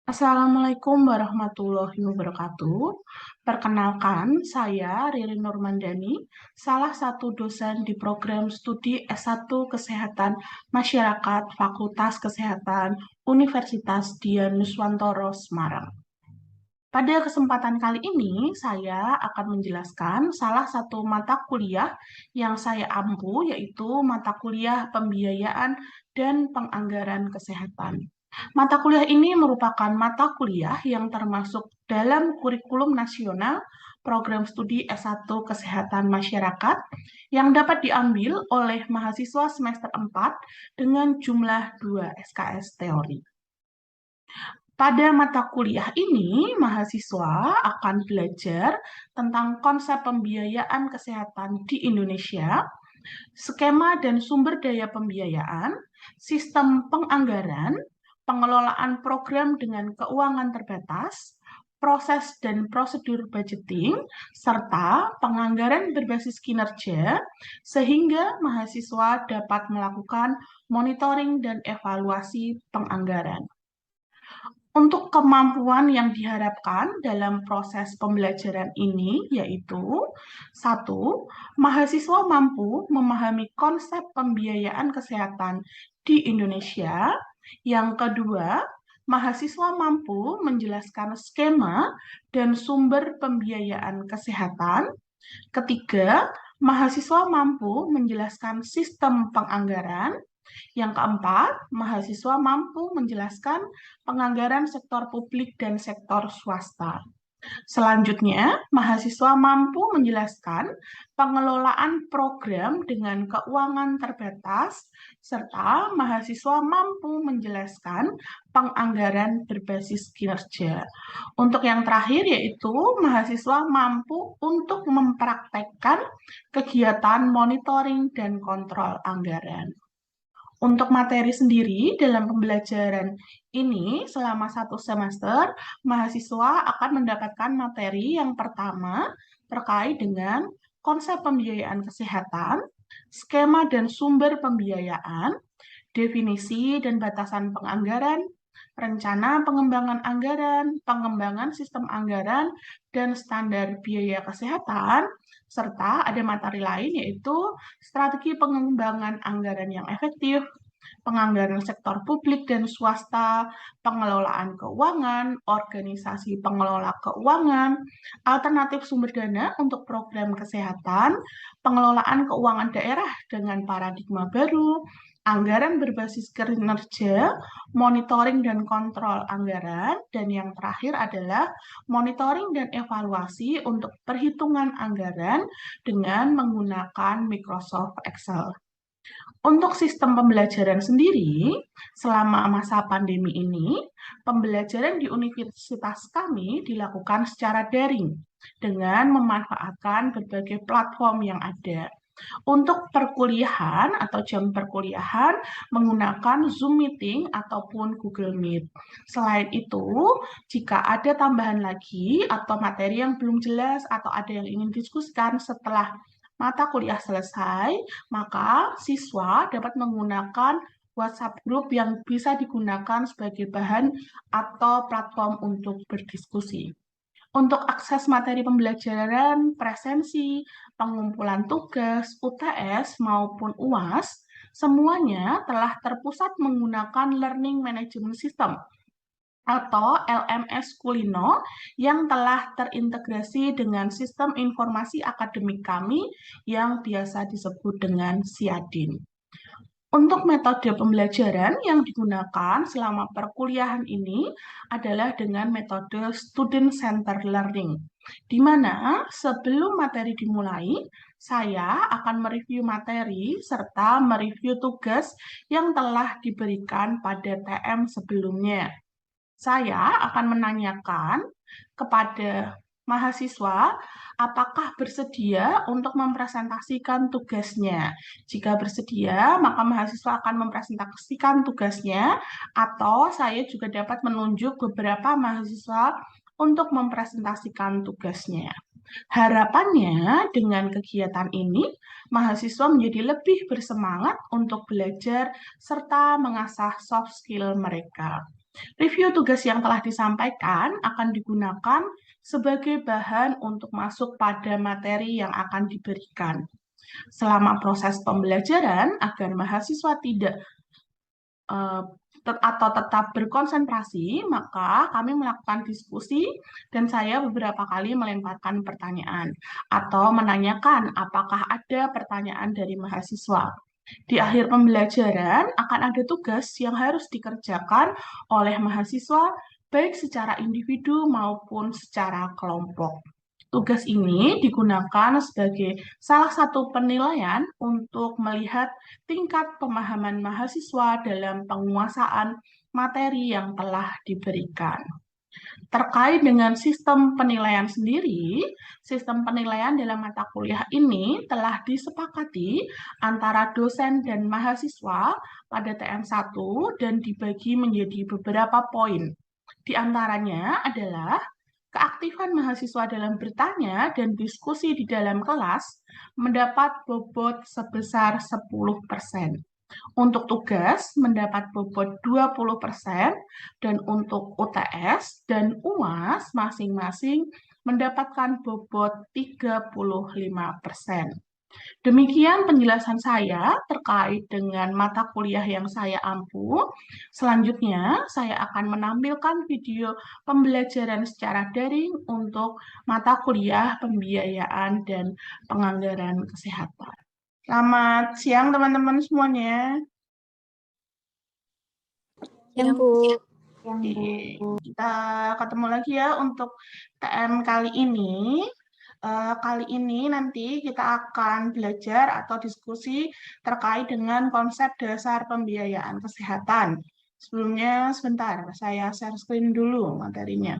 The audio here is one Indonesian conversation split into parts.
Assalamualaikum warahmatullahi wabarakatuh. Perkenalkan, saya Ririn Nurmandani, salah satu dosen di program studi S1 Kesehatan Masyarakat Fakultas Kesehatan Universitas Dian Nuswantoro Semarang. Pada kesempatan kali ini, saya akan menjelaskan salah satu mata kuliah yang saya ampu, yaitu mata kuliah Pembiayaan dan Penganggaran Kesehatan. Mata kuliah ini merupakan mata kuliah yang termasuk dalam kurikulum nasional program studi S1 Kesehatan Masyarakat yang dapat diambil oleh mahasiswa semester 4 dengan jumlah 2 SKS teori. Pada mata kuliah ini, mahasiswa akan belajar tentang konsep pembiayaan kesehatan di Indonesia, skema dan sumber daya pembiayaan, sistem penganggaran, pengelolaan program dengan keuangan terbatas, proses dan prosedur budgeting, serta penganggaran berbasis kinerja, sehingga mahasiswa dapat melakukan monitoring dan evaluasi penganggaran. Untuk kemampuan yang diharapkan dalam proses pembelajaran ini yaitu satu, mahasiswa mampu memahami konsep pembiayaan kesehatan di Indonesia. Yang kedua, mahasiswa mampu menjelaskan skema dan sumber pembiayaan kesehatan. Ketiga, mahasiswa mampu menjelaskan sistem penganggaran. Yang keempat, mahasiswa mampu menjelaskan penganggaran sektor publik dan sektor swasta. Selanjutnya, mahasiswa mampu menjelaskan pengelolaan program dengan keuangan terbatas, serta mahasiswa mampu menjelaskan penganggaran berbasis kinerja. Untuk yang terakhir yaitu mahasiswa mampu untuk mempraktekkan kegiatan monitoring dan kontrol anggaran. Untuk materi sendiri dalam pembelajaran ini selama 1 semester, mahasiswa akan mendapatkan materi yang pertama terkait dengan konsep pembiayaan kesehatan, skema dan sumber pembiayaan, definisi dan batasan penganggaran, rencana pengembangan anggaran, pengembangan sistem anggaran, dan standar biaya kesehatan, serta ada materi lain yaitu strategi pengembangan anggaran yang efektif, penganggaran sektor publik dan swasta, pengelolaan keuangan, organisasi pengelola keuangan, alternatif sumber dana untuk program kesehatan, pengelolaan keuangan daerah dengan paradigma baru, anggaran berbasis kinerja, monitoring dan kontrol anggaran, dan yang terakhir adalah monitoring dan evaluasi untuk perhitungan anggaran dengan menggunakan Microsoft Excel. Untuk sistem pembelajaran sendiri, selama masa pandemi ini, pembelajaran di universitas kami dilakukan secara daring dengan memanfaatkan berbagai platform yang ada. Untuk perkuliahan atau jam perkuliahan menggunakan Zoom Meeting ataupun Google Meet. Selain itu, jika ada tambahan lagi atau materi yang belum jelas atau ada yang ingin diskusikan setelah mata kuliah selesai, maka siswa dapat menggunakan WhatsApp group yang bisa digunakan sebagai bahan atau platform untuk berdiskusi. Untuk akses materi pembelajaran, presensi, pengumpulan tugas, UTS, maupun UAS, semuanya telah terpusat menggunakan Learning Management System atau LMS Kulino yang telah terintegrasi dengan sistem informasi akademik kami yang biasa disebut dengan SIADIN. Untuk metode pembelajaran yang digunakan selama perkuliahan ini adalah dengan metode Student Centered Learning, di mana sebelum materi dimulai, saya akan mereview materi serta mereview tugas yang telah diberikan pada TM sebelumnya. Saya akan menanyakan kepada mahasiswa apakah bersedia untuk mempresentasikan tugasnya. Jika bersedia, maka mahasiswa akan mempresentasikan tugasnya, atau saya juga dapat menunjuk beberapa mahasiswa untuk mempresentasikan tugasnya. Harapannya dengan kegiatan ini, mahasiswa menjadi lebih bersemangat untuk belajar serta mengasah soft skill mereka. Review tugas yang telah disampaikan akan digunakan sebagai bahan untuk masuk pada materi yang akan diberikan. Selama proses pembelajaran, agar mahasiswa tidak atau tetap berkonsentrasi, maka kami melakukan diskusi dan saya beberapa kali melemparkan pertanyaan atau menanyakan apakah ada pertanyaan dari mahasiswa. Di akhir pembelajaran akan ada tugas yang harus dikerjakan oleh mahasiswa baik secara individu maupun secara kelompok. Tugas ini digunakan sebagai salah satu penilaian untuk melihat tingkat pemahaman mahasiswa dalam penguasaan materi yang telah diberikan. Terkait dengan sistem penilaian sendiri, sistem penilaian dalam mata kuliah ini telah disepakati antara dosen dan mahasiswa pada TM1 dan dibagi menjadi beberapa poin. Di antaranya adalah keaktifan mahasiswa dalam bertanya dan diskusi di dalam kelas mendapat bobot sebesar 10%. Untuk tugas mendapat bobot 20% dan untuk UTS dan UAS masing-masing mendapatkan bobot 35%. Demikian penjelasan saya terkait dengan mata kuliah yang saya ampu. Selanjutnya, saya akan menampilkan video pembelajaran secara daring untuk mata kuliah pembiayaan dan penganggaran kesehatan. Selamat siang teman-teman semuanya. Yang Bu. Kita ketemu lagi ya untuk TM kali ini. Kali ini nanti kita akan belajar atau diskusi terkait dengan konsep dasar pembiayaan kesehatan. Sebelumnya, sebentar, saya share screen dulu materinya.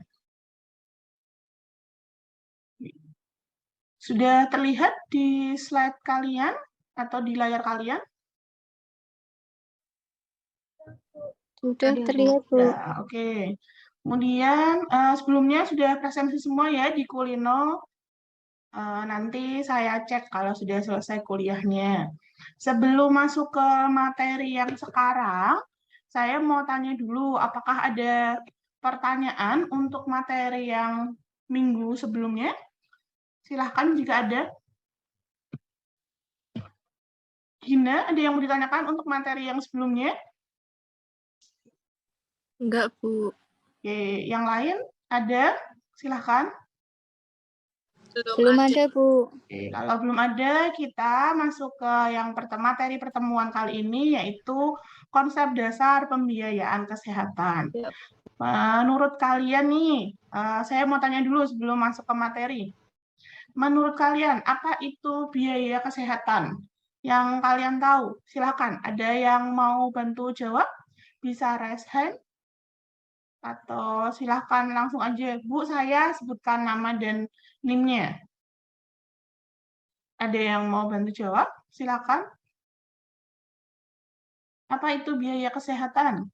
Sudah terlihat di slide kalian atau di layar kalian? Sudah terlihat, Bu. Ya, oke. Kemudian, sebelumnya sudah presensi semua ya di Kulino. Nanti saya cek kalau sudah selesai kuliahnya. Sebelum masuk ke materi yang sekarang, saya mau tanya dulu, apakah ada pertanyaan untuk materi yang minggu sebelumnya? Silahkan jika ada. Gina, ada yang mau ditanyakan untuk materi yang sebelumnya? Enggak, Bu. Oke, yang lain ada? Silahkan. Belum ada, Bu. Oke, kalau belum ada, kita masuk ke yang materi pertemuan kali ini, yaitu konsep dasar pembiayaan kesehatan. Yep. Menurut kalian nih, saya mau tanya dulu sebelum masuk ke materi. Menurut kalian, apa itu biaya kesehatan? Yang kalian tahu, silakan. Ada yang mau bantu jawab? Bisa raise hand? Atau silahkan langsung aja, Bu, saya sebutkan nama dan NIM-nya. Ada yang mau bantu jawab? Silakan. Apa itu biaya kesehatan?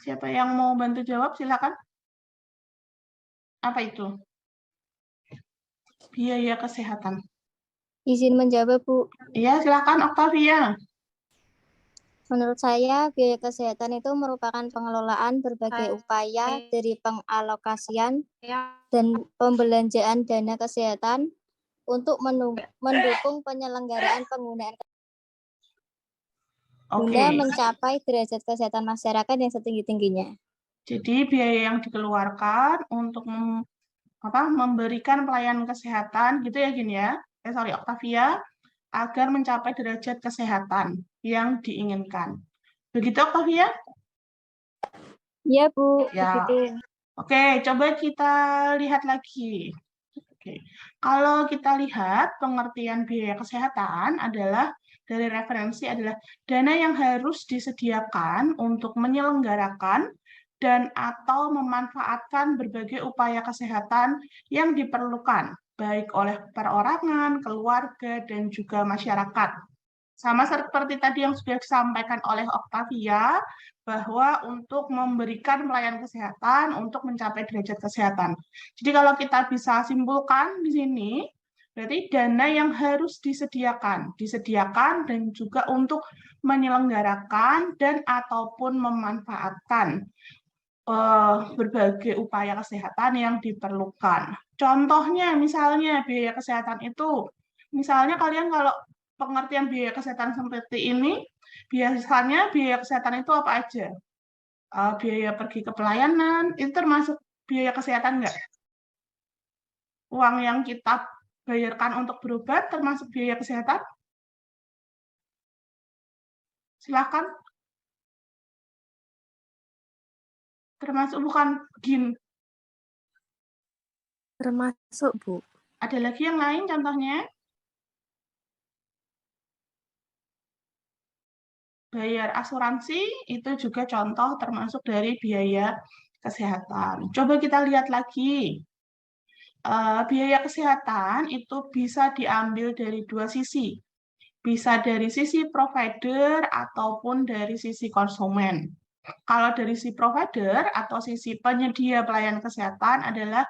Siapa yang mau bantu jawab? Silakan. Apa itu? Biaya kesehatan. Izin menjawab, Bu. Iya, silakan Octavia. Menurut saya, biaya kesehatan itu merupakan pengelolaan berbagai upaya dari pengalokasian dan pembelanjaan dana kesehatan untuk mendukung penyelenggaraan penggunaan guna mencapai derajat kesehatan masyarakat yang setinggi-tingginya. Jadi biaya yang dikeluarkan untuk memberikan pelayanan kesehatan, gitu ya Gin ya? Octavia, agar mencapai derajat kesehatan yang diinginkan. Begitu Octavia? Iya, Bu. Ya. Begitu. Oke, coba kita lihat lagi. Oke. Kalau kita lihat pengertian biaya kesehatan adalah dari referensi adalah dana yang harus disediakan untuk menyelenggarakan dan atau memanfaatkan berbagai upaya kesehatan yang diperlukan baik oleh perorangan, keluarga, dan juga masyarakat. Sama seperti tadi yang sudah disampaikan oleh Octavia, bahwa untuk memberikan pelayanan kesehatan untuk mencapai derajat kesehatan. Jadi kalau kita bisa simpulkan di sini, Berarti dana yang harus disediakan dan juga untuk menyelenggarakan dan ataupun memanfaatkan berbagai upaya kesehatan yang diperlukan. Contohnya, misalnya biaya kesehatan itu, misalnya kalian kalau pengertian biaya kesehatan seperti ini, biasanya biaya kesehatan itu apa aja? Biaya pergi ke pelayanan, itu termasuk biaya kesehatan nggak? Uang yang kita bayarkan untuk berobat termasuk biaya kesehatan? Silakan. Termasuk bukan GIN. Termasuk, Bu. Ada lagi yang lain contohnya? Bayar asuransi itu juga contoh termasuk dari biaya kesehatan. Coba kita lihat lagi. Biaya kesehatan itu bisa diambil dari dua sisi. Bisa dari sisi provider ataupun dari sisi konsumen. Kalau dari sisi provider atau sisi penyedia pelayanan kesehatan adalah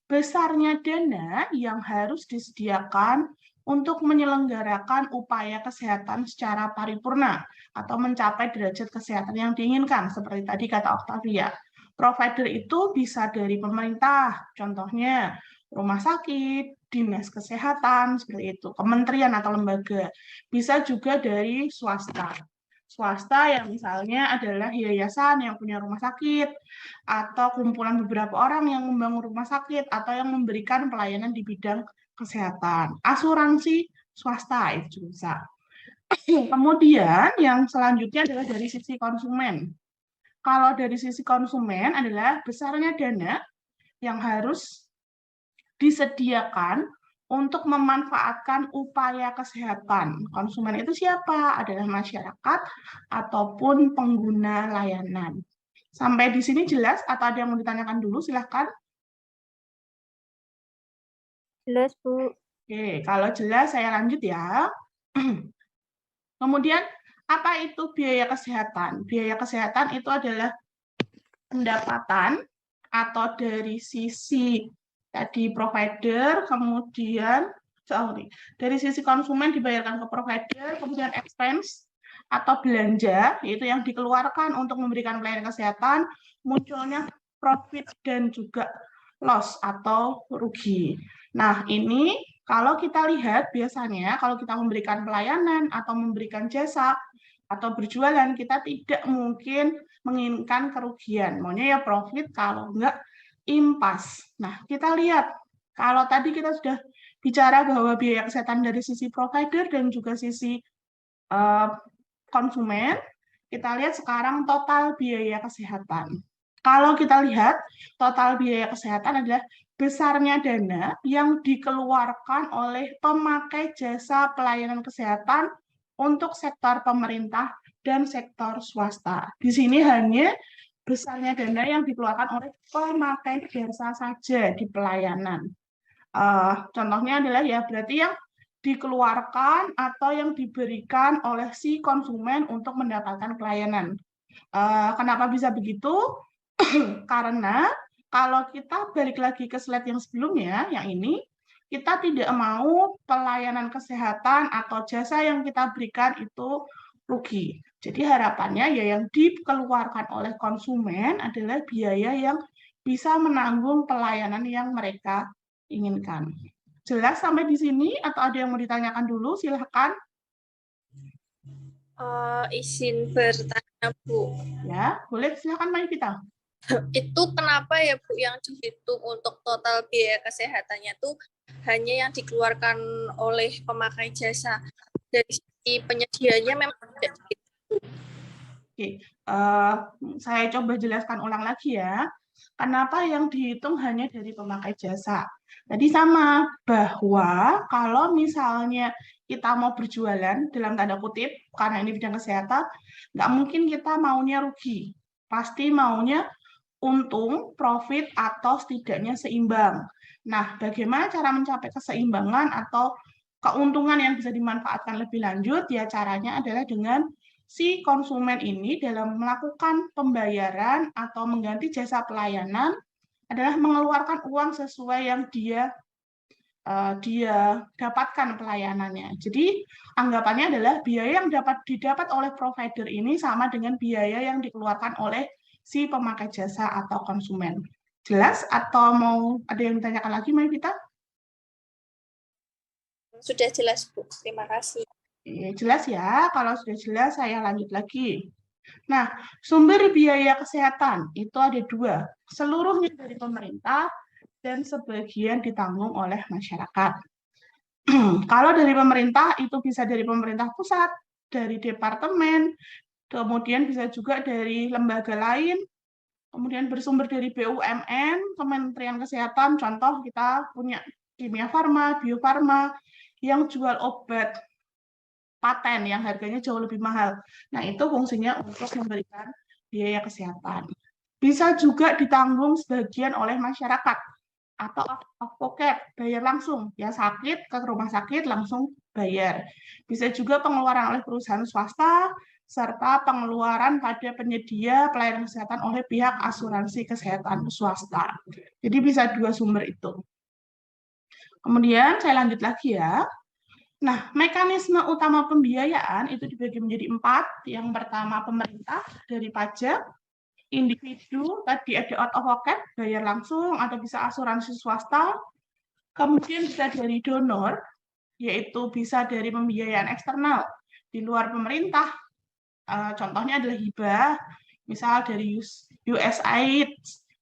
besarnya dana yang harus disediakan untuk menyelenggarakan upaya kesehatan secara paripurna atau mencapai derajat kesehatan yang diinginkan, seperti tadi kata Octavia. Provider itu bisa dari pemerintah, contohnya rumah sakit, dinas kesehatan, seperti itu, kementerian atau lembaga. Bisa juga dari swasta. Swasta yang misalnya adalah yayasan yang punya rumah sakit, atau kumpulan beberapa orang yang membangun rumah sakit, atau yang memberikan pelayanan di bidang kesehatan. Asuransi swasta itu bisa. Kemudian yang selanjutnya adalah dari sisi konsumen. Kalau dari sisi konsumen adalah besarnya dana yang harus disediakan untuk memanfaatkan upaya kesehatan. Konsumen itu siapa? Adalah masyarakat ataupun pengguna layanan. Sampai di sini jelas atau ada yang mau ditanyakan dulu? Silahkan. Jelas, Bu. Oke, kalau jelas saya lanjut ya. Kemudian, apa itu biaya kesehatan? Biaya kesehatan itu adalah pendapatan atau dari sisi tadi provider, kemudian dari sisi konsumen dibayarkan ke provider, kemudian expense atau belanja, yaitu yang dikeluarkan untuk memberikan pelayanan kesehatan, munculnya profit dan juga loss atau rugi. Nah, ini kalau kita lihat biasanya kalau kita memberikan pelayanan atau memberikan jasa atau berjualan, kita tidak mungkin menginginkan kerugian. Maunya ya profit, kalau enggak impas. Nah, kita lihat. Kalau tadi kita sudah bicara bahwa biaya kesehatan dari sisi provider dan juga sisi konsumen, kita lihat sekarang total biaya kesehatan. Kalau kita lihat, total biaya kesehatan adalah besarnya dana yang dikeluarkan oleh pemakai jasa pelayanan kesehatan untuk sektor pemerintah dan sektor swasta. Di sini hanya besarnya dana yang dikeluarkan oleh pemakai jasa saja di pelayanan. Contohnya adalah ya berarti yang dikeluarkan atau yang diberikan oleh si konsumen untuk mendapatkan pelayanan. Kenapa bisa begitu? Karena kalau kita balik lagi ke slide yang sebelumnya, yang ini, kita tidak mau pelayanan kesehatan atau jasa yang kita berikan itu rugi. Jadi harapannya ya yang dikeluarkan oleh konsumen adalah biaya yang bisa menanggung pelayanan yang mereka inginkan. Jelas sampai di sini atau ada yang mau ditanyakan dulu? Silahkan. Izin bertanya, Bu. Ya, boleh silahkan Mai kita. Itu kenapa ya, Bu, yang dihitung untuk total biaya kesehatannya tuh hanya yang dikeluarkan oleh pemakai jasa? Dari sisi penyedianya memang tidak dihitung. Oke, saya coba jelaskan ulang lagi ya. Kenapa yang dihitung hanya dari pemakai jasa? Tadi sama, bahwa kalau misalnya kita mau berjualan, dalam tanda kutip, karena ini bidang kesehatan, nggak mungkin kita maunya rugi. Pasti maunya untung, profit, atau setidaknya seimbang. Nah, bagaimana cara mencapai keseimbangan atau keuntungan yang bisa dimanfaatkan lebih lanjut? Ya, caranya adalah dengan si konsumen ini dalam melakukan pembayaran atau mengganti jasa pelayanan adalah mengeluarkan uang sesuai yang dia dia dapatkan pelayanannya. Jadi anggapannya adalah biaya yang didapat oleh provider ini sama dengan biaya yang dikeluarkan oleh si pemakai jasa atau konsumen. Jelas atau mau ada yang ditanyakan lagi, Mbak Vita? Sudah jelas, Bu. Terima kasih. Jelas ya, kalau sudah jelas saya lanjut lagi. Nah, sumber biaya kesehatan itu ada dua, seluruhnya dari pemerintah dan sebagian ditanggung oleh masyarakat. Kalau dari pemerintah itu bisa dari pemerintah pusat, dari departemen, kemudian bisa juga dari lembaga lain, kemudian bersumber dari BUMN, Kementerian Kesehatan, contoh kita punya Kimia Farma, Bio Farma, yang jual obat paten yang harganya jauh lebih mahal. Nah, itu fungsinya untuk memberikan biaya kesehatan. Bisa juga ditanggung sebagian oleh masyarakat atau advokat, bayar langsung. Ya sakit ke rumah sakit langsung bayar. Bisa juga pengeluaran oleh perusahaan swasta serta pengeluaran pada penyedia pelayanan kesehatan oleh pihak asuransi kesehatan swasta. Jadi bisa dua sumber itu. Kemudian saya lanjut lagi ya. Nah, mekanisme utama pembiayaan itu dibagi menjadi 4. Yang pertama pemerintah dari pajak, individu, tadi ada out of pocket, bayar langsung, atau bisa asuransi swasta, kemudian bisa dari donor, yaitu bisa dari pembiayaan eksternal di luar pemerintah, contohnya adalah hibah, misal dari USAID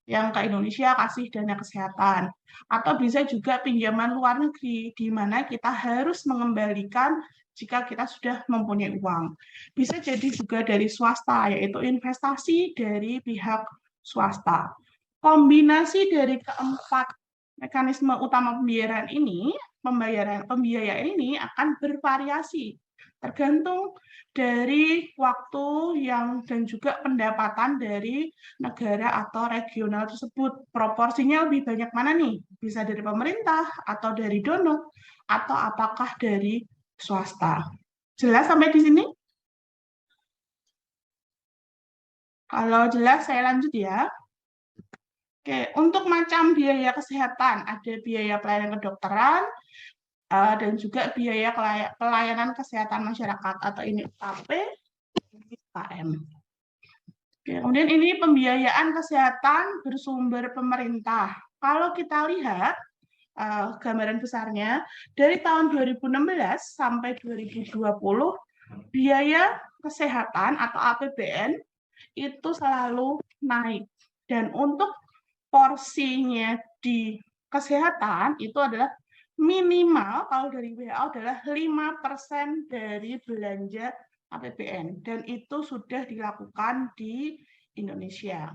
yang ke Indonesia kasih dana kesehatan, atau bisa juga pinjaman luar negeri, di mana kita harus mengembalikan jika kita sudah mempunyai uang. Bisa jadi juga dari swasta, yaitu investasi dari pihak swasta. Kombinasi dari keempat mekanisme utama pembiayaan ini, pembiayaan ini akan bervariasi tergantung dari waktu dan juga pendapatan dari negara atau regional tersebut. Proporsinya lebih banyak mana nih? Bisa dari pemerintah atau dari donor atau apakah dari swasta? Jelas sampai di sini? Kalau jelas saya lanjut ya. Oke, untuk macam biaya kesehatan ada biaya pelayanan kedokteran, dan juga biaya pelayanan kesehatan masyarakat atau ini UKP, KM. Kemudian ini pembiayaan kesehatan bersumber pemerintah. Kalau kita lihat gambaran besarnya, dari tahun 2016 sampai 2020, biaya kesehatan atau APBN itu selalu naik. Dan untuk porsinya di kesehatan itu adalah minimal, kalau dari WHO adalah 5% dari belanja APBN, dan itu sudah dilakukan di Indonesia.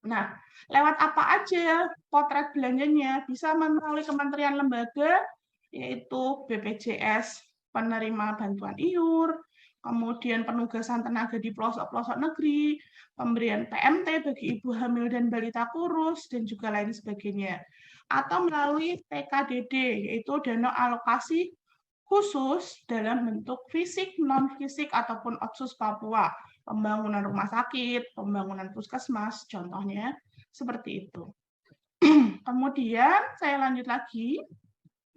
Nah, lewat apa aja potret belanjanya? Bisa melalui kementerian lembaga, yaitu BPJS penerima bantuan iur, kemudian penugasan tenaga di pelosok-pelosok negeri, pemberian PMT bagi ibu hamil dan balita kurus, dan juga lain sebagainya. Atau melalui TKDD, yaitu dana alokasi khusus dalam bentuk fisik, non-fisik, ataupun otsus Papua, pembangunan rumah sakit, pembangunan puskesmas, contohnya seperti itu. Kemudian saya lanjut lagi.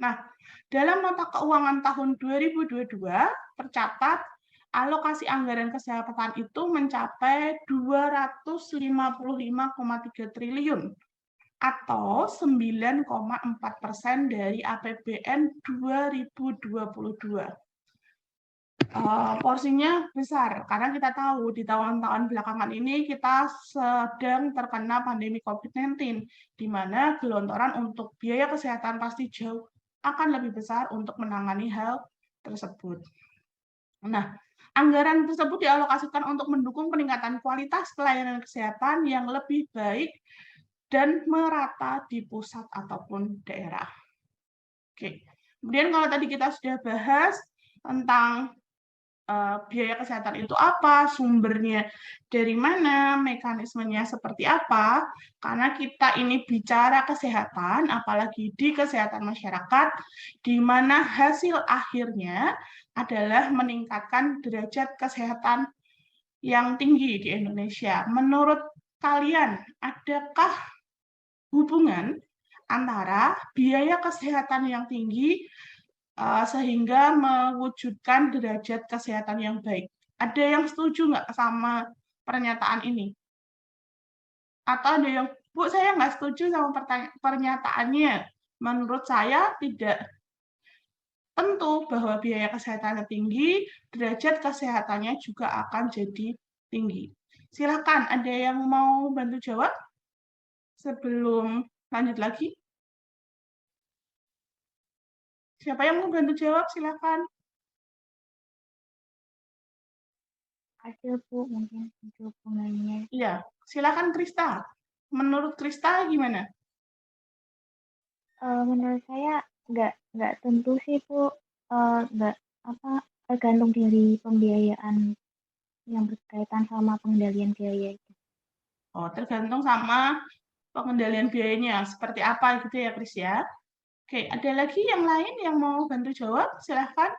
Nah, dalam nota keuangan tahun 2022 tercatat alokasi anggaran kesehatan itu mencapai 255,3 triliun atau 9,4% dari APBN 2022. Porsinya besar, karena kita tahu di tahun-tahun belakangan ini kita sedang terkena pandemi COVID-19, di mana gelontoran untuk biaya kesehatan pasti jauh akan lebih besar untuk menangani hal tersebut. Nah, anggaran tersebut dialokasikan untuk mendukung peningkatan kualitas pelayanan kesehatan yang lebih baik dan merata di pusat ataupun daerah. Oke. Kemudian kalau tadi kita sudah bahas tentang biaya kesehatan itu apa, sumbernya dari mana, mekanismenya seperti apa, karena kita ini bicara kesehatan, apalagi di kesehatan masyarakat, di mana hasil akhirnya adalah meningkatkan derajat kesehatan yang tinggi di Indonesia. Menurut kalian, adakah hubungan antara biaya kesehatan yang tinggi sehingga mewujudkan derajat kesehatan yang baik. Ada yang setuju nggak sama pernyataan ini? Atau ada yang, Bu, saya nggak setuju sama pernyataannya. Menurut saya tidak tentu bahwa biaya kesehatannya tinggi, derajat kesehatannya juga akan jadi tinggi. Silakan, ada yang mau bantu jawab sebelum lanjut lagi? Siapa yang mau bantu jawab? Silakan. Hasil Bu, mungkin untuk pengalamannya. Iya, silakan Krista. Menurut Krista gimana? Menurut saya nggak tentu sih Bu, nggak tergantung dari pembiayaan yang berkaitan sama pengendalian biaya itu. Oh, tergantung sama pengendalian biayanya. Seperti apa gitu ya, Kris ya? Oke, ada lagi yang lain yang mau bantu jawab? Silahkan.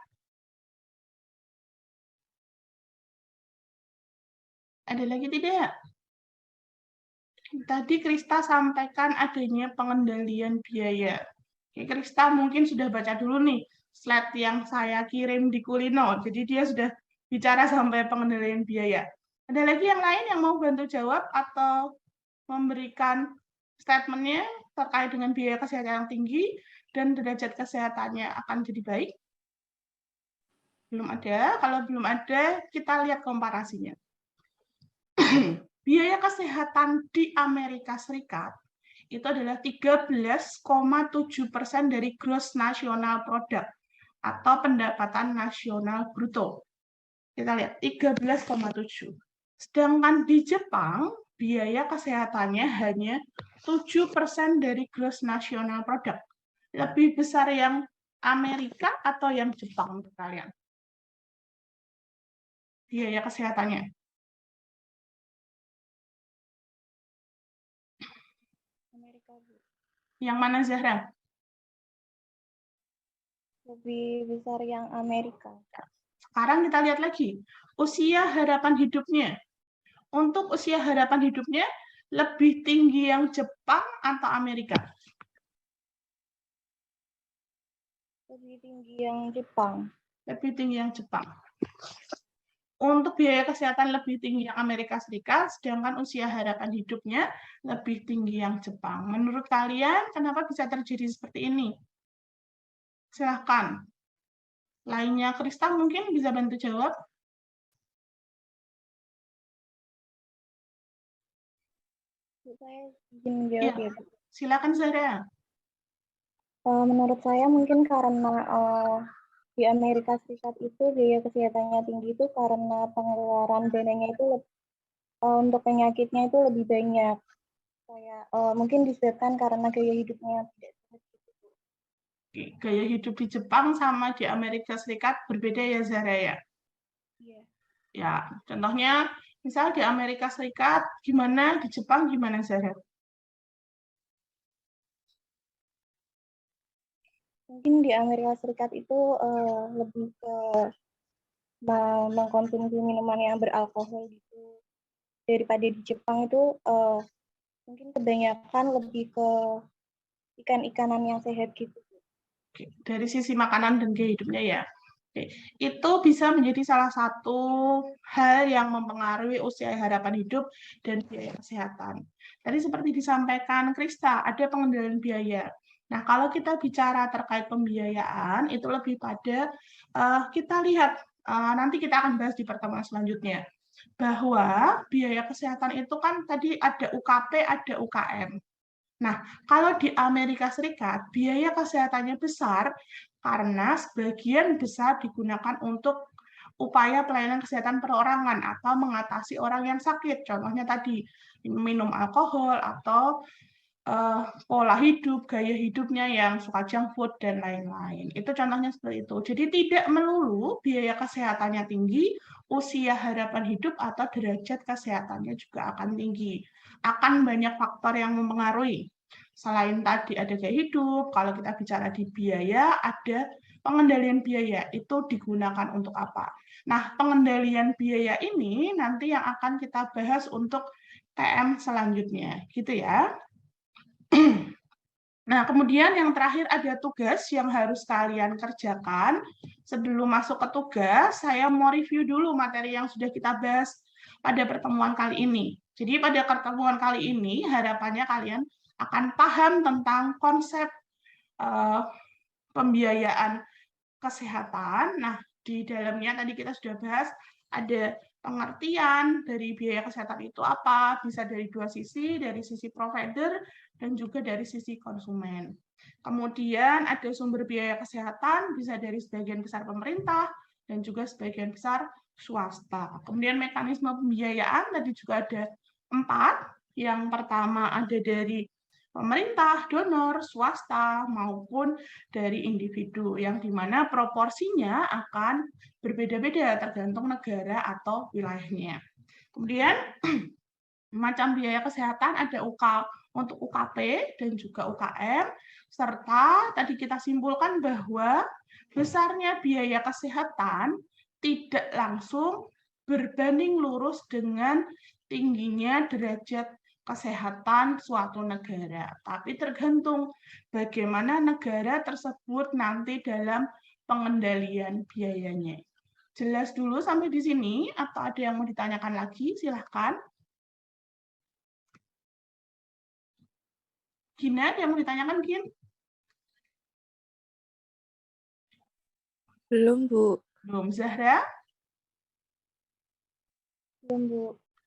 Ada lagi tidak? Tadi Krista sampaikan adanya pengendalian biaya. Oke, Krista mungkin sudah baca dulu nih slide yang saya kirim di Kulino. Jadi dia sudah bicara sampai pengendalian biaya. Ada lagi yang lain yang mau bantu jawab atau memberikan statementnya terkait dengan biaya kesehatan yang tinggi dan derajat kesehatannya akan jadi baik? Belum ada. Kalau belum ada, kita lihat komparasinya. Biaya kesehatan di Amerika Serikat itu adalah 13,7% dari gross national product atau pendapatan nasional bruto. Kita lihat 13,7. Sedangkan di Jepang, biaya kesehatannya hanya 7% dari gross national product. Lebih besar yang Amerika atau yang Jepang untuk kalian? Biaya kesehatannya. Amerika Bu. Yang mana, Zahra? Lebih besar yang Amerika. Sekarang kita lihat lagi. Usia harapan hidupnya. Untuk usia harapan hidupnya, lebih tinggi yang Jepang atau Amerika? Lebih tinggi yang Jepang. Lebih tinggi yang Jepang. Untuk biaya kesehatan lebih tinggi yang Amerika Serikat, sedangkan usia harapan hidupnya lebih tinggi yang Jepang. Menurut kalian, kenapa bisa terjadi seperti ini? Silahkan. Lainnya, Krista mungkin bisa bantu jawab. Saya izin menjawab ya Bu. Silakan, Zahra. Menurut saya mungkin karena di Amerika Serikat itu biaya kesehatannya tinggi itu karena pengeluaran dananya itu untuk penyakitnya itu lebih banyak. Kayak mungkin disebabkan karena gaya hidupnya tidak sehat gitu. Gaya hidup di Jepang sama di Amerika Serikat berbeda ya, Zahra ya? Iya. Ya, contohnya misal di Amerika Serikat gimana, di Jepang gimana, Zahra? Mungkin di Amerika Serikat itu lebih ke mengkonsumsi minuman yang beralkohol gitu. Daripada di Jepang itu mungkin kebanyakan lebih ke ikan-ikanan yang sehat gitu. Oke, dari sisi makanan dan gaya hidupnya ya. Oke, itu bisa menjadi salah satu hal yang mempengaruhi usia harapan hidup dan biaya kesehatan. Tadi seperti disampaikan Krista, ada pengendalian biaya. Nah, kalau kita bicara terkait pembiayaan, itu lebih pada kita lihat, nanti kita akan bahas di pertemuan selanjutnya, bahwa biaya kesehatan itu kan tadi ada UKP, ada UKM. Nah, kalau di Amerika Serikat, biaya kesehatannya besar karena sebagian besar digunakan untuk upaya pelayanan kesehatan perorangan atau mengatasi orang yang sakit. Contohnya tadi, minum alkohol atau pola hidup, gaya hidupnya yang suka junk food, dan lain-lain. Itu contohnya seperti itu. Jadi tidak melulu biaya kesehatannya tinggi, usia harapan hidup atau derajat kesehatannya juga akan tinggi. Akan banyak faktor yang mempengaruhi. Selain tadi ada gaya hidup, kalau kita bicara di biaya, ada pengendalian biaya. Itu digunakan untuk apa? Nah, pengendalian biaya ini nanti yang akan kita bahas untuk TM selanjutnya. Gitu ya. Nah, kemudian yang terakhir ada tugas yang harus kalian kerjakan. Sebelum masuk ke tugas, saya mau review dulu materi yang sudah kita bahas pada pertemuan kali ini. Jadi pada pertemuan kali ini, harapannya kalian akan paham tentang konsep pembiayaan kesehatan. Nah, di dalamnya tadi kita sudah bahas ada pengertian dari biaya kesehatan itu apa, bisa dari dua sisi, dari sisi provider dan juga dari sisi konsumen. Kemudian ada sumber biaya kesehatan, bisa dari sebagian besar pemerintah dan juga sebagian besar swasta. Kemudian mekanisme pembiayaan tadi juga ada 4. Yang pertama ada dari pemerintah, donor, swasta, maupun dari individu, yang dimana proporsinya akan berbeda-beda tergantung negara atau wilayahnya. Kemudian, macam biaya kesehatan ada untuk UKP dan juga UKM, serta tadi kita simpulkan bahwa besarnya biaya kesehatan tidak langsung berbanding lurus dengan tingginya derajat kesehatan suatu negara, tapi tergantung bagaimana negara tersebut nanti dalam pengendalian biayanya. Jelas dulu sampai di sini, atau ada yang mau ditanyakan lagi? Silahkan. Gina, ada yang mau ditanyakan, Gin? Belum, Bu. Belum. Zahra? Belum, Bu.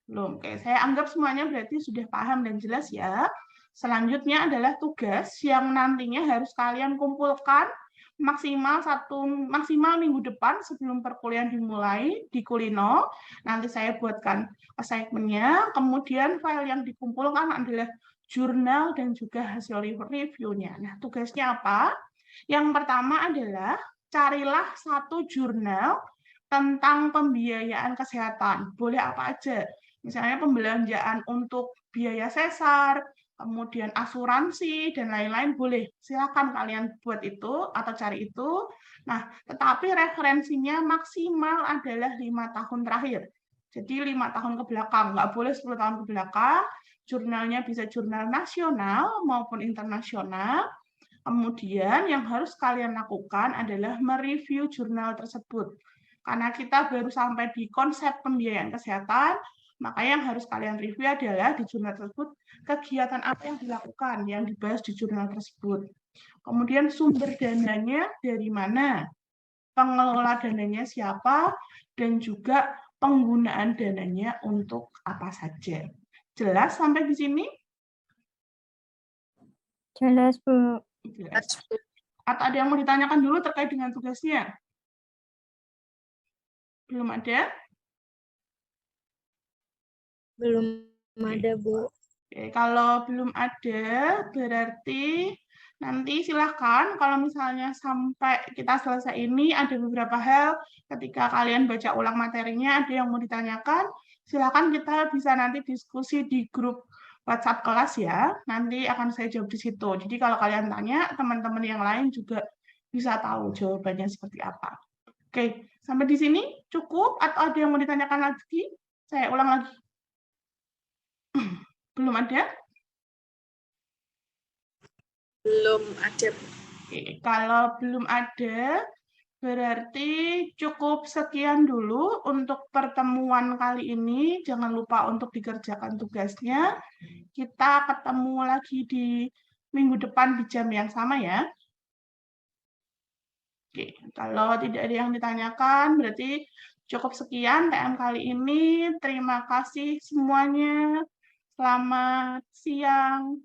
Belum. Oke, saya anggap semuanya berarti sudah paham dan jelas ya. Selanjutnya adalah tugas yang nantinya harus kalian kumpulkan maksimal minggu depan sebelum perkuliahan dimulai di Kulino. Nanti saya buatkan assignment-nya. Kemudian file yang dikumpulkan adalah jurnal dan juga hasil review-nya. Nah, tugasnya apa? Yang pertama adalah carilah satu jurnal tentang pembiayaan kesehatan. Boleh apa aja? Misalnya pembelanjaan untuk biaya sesar, kemudian asuransi, dan lain-lain boleh. Silakan kalian buat itu atau cari itu. Nah, tetapi referensinya maksimal adalah 5 tahun terakhir. Jadi 5 tahun ke belakang, nggak boleh 10 tahun ke belakang. Jurnalnya bisa jurnal nasional maupun internasional. Kemudian yang harus kalian lakukan adalah mereview jurnal tersebut. Karena kita baru sampai di konsep pembiayaan kesehatan, maka yang harus kalian review adalah di jurnal tersebut kegiatan apa yang dilakukan, yang dibahas di jurnal tersebut. Kemudian sumber dananya dari mana, pengelola dananya siapa, dan juga penggunaan dananya untuk apa saja. Jelas sampai di sini? Jelas, Bu. Jelas. Atau ada yang mau ditanyakan dulu terkait dengan tugasnya? Belum ada? Belum ada, Bu. Oke, kalau belum ada, berarti nanti silahkan kalau misalnya sampai kita selesai ini ada beberapa hal ketika kalian baca ulang materinya, ada yang mau ditanyakan, silahkan kita bisa nanti diskusi di grup WhatsApp kelas ya. Nanti akan saya jawab di situ. Jadi kalau kalian tanya, teman-teman yang lain juga bisa tahu jawabannya seperti apa. Oke, sampai di sini cukup atau ada yang mau ditanyakan lagi? Saya ulang lagi. Belum ada? Belum ada. Oke, kalau belum ada, berarti cukup sekian dulu untuk pertemuan kali ini. Jangan lupa untuk dikerjakan tugasnya. Kita ketemu lagi di minggu depan di jam yang sama ya. Oke, kalau tidak ada yang ditanyakan, berarti cukup sekian TM kali ini. Terima kasih semuanya. Selamat siang.